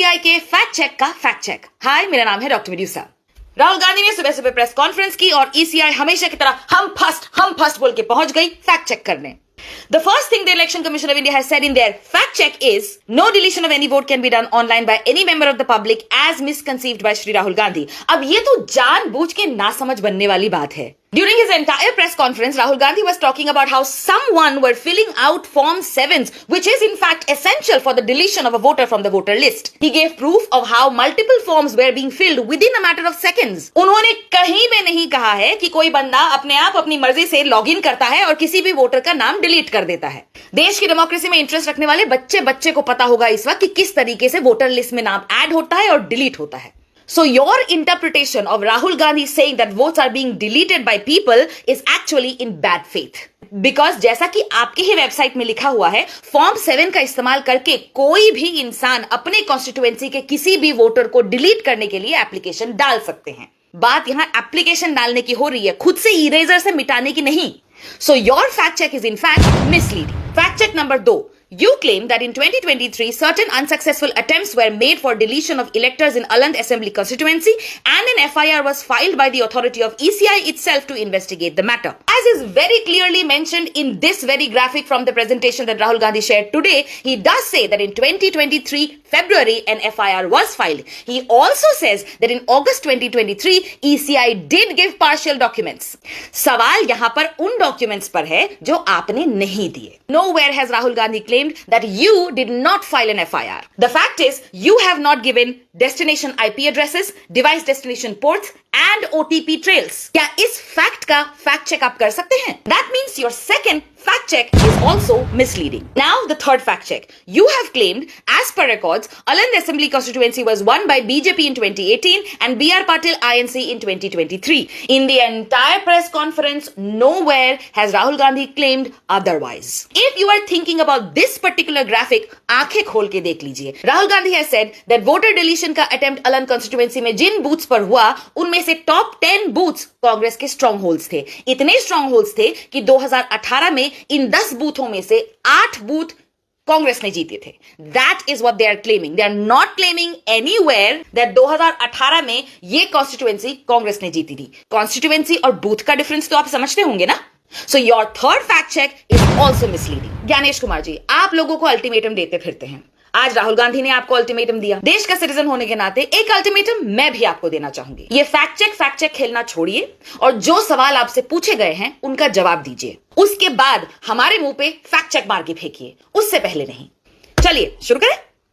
ECI के fact check का fact check. हाय, मेरा नाम है डॉक्टर मेड्यूसा। राहुल गांधी ने सुबह सुबह प्रेस कॉन्फ्रेंस की और ईसीआई हमेशा की तरह हम फर्स्ट बोल के पहुंच गई फैक्ट चेक करने। The first thing the Election Commission of India has said in their fact check is no deletion of any vote can be done online by any member of the public as misconceived by Shri Rahul Gandhi। अब ये तो जानबूझ के नासमझ बनने वाली बात है। During his entire press conference, Rahul Gandhi was talking about how someone were filling out Form 7s, which is in fact essential for the deletion of a voter from the voter list. He gave proof of how multiple forms were being filled within a matter of seconds. उन्होंने कहीं भी नहीं कहा है कि कोई बंदा अपने आप अपनी मर्जी से लॉगिन करता है और किसी भी वोटर का नाम डिलीट कर देता है। देश की डेमोक्रेसी में इंटरेस्ट रखने वाले बच्चे को पता होगा इस वक्त कि किस तरीके से वोटर लिस्ट में नाम ऐड होता है और डिलीट होता है। So your interpretation of Rahul Gandhi saying that votes are being deleted by people is actually in bad faith. Because जैसा कि आपके ही वेबसाइट में लिखा हुआ है, फॉर्म 7 का इस्तेमाल करके कोई भी इंसान अपने कॉन्स्टिट्यूएंसी के किसी भी वोटर को डिलीट करने के लिए एप्लीकेशन डाल सकते हैं। बात यहां एप्लीकेशन डालने की हो रही है, खुद से इरेजर से मिटाने की नहीं। So your fact check is in fact misleading. Fact check number 2. You claim that in 2023, certain unsuccessful attempts were made for deletion of electors in Aland Assembly constituency and an FIR was filed by the authority of ECI itself to investigate the matter. As is very clearly mentioned in this very graphic from the presentation that Rahul Gandhi shared today, he does say that in 2023, February, an FIR was filed. He also says that in August 2023, ECI did give partial documents. सवाल यहाँ पर उन documents पर है जो आपने नहीं दिए. Nowhere has Rahul Gandhi claimed that you did not file an FIR. The fact is, you have not given destination IP addresses, device destination ports and OTP trails. क्या इस fact का fact check आप कर सकते हैं? That means your second fact check is also misleading. Now the third fact check. You have claimed, as per records, Aland Assembly constituency was won by BJP in 2018 and BR Patil INC in 2023. In the entire press conference, nowhere has Rahul Gandhi claimed otherwise. If you are thinking about this particular graphic, आंखें खोल के देख लीजिए। Rahul Gandhi has said that voter deletion का attempt Aland constituency में जिन booths पर हुआ, उनमें से टॉप 10 बूथ्स कांग्रेस के स्ट्रॉन्ग होल्ड्स थे। इतने स्ट्रॉन्ग होल्ड्स थे कि 2018 में इन 10 बूथों में से 8 बूथ कांग्रेस ने जीते थे। That is what they are claiming. They are not claiming anywhere that 2018 में ये कॉन्स्टिट्यूएंसी कांग्रेस ने जीती थी। कॉन्स्टिट्यूएंसी और बूथ का डिफरेंस तो आप समझते होंगे ना? So your third fact check is also misleading. Gyanesh Kumar ji, आप लोगों को अल्टीमेटम देते फिरते हैं। आज राहुल गांधी ने आपको अल्टीमेटम दिया। देश का सिटीजन होने के नाते एक अल्टीमेटम मैं भी आपको देना चाहूंगी। ये फैक्ट चेक खेलना छोड़िए और जो सवाल आपसे पूछे गए हैं उनका जवाब दीजिए। उसके बाद हमारे मुंह पे फैक्ट चेक मार के फेंकिए, उससे पहले नहीं। चलिए शुरू करें।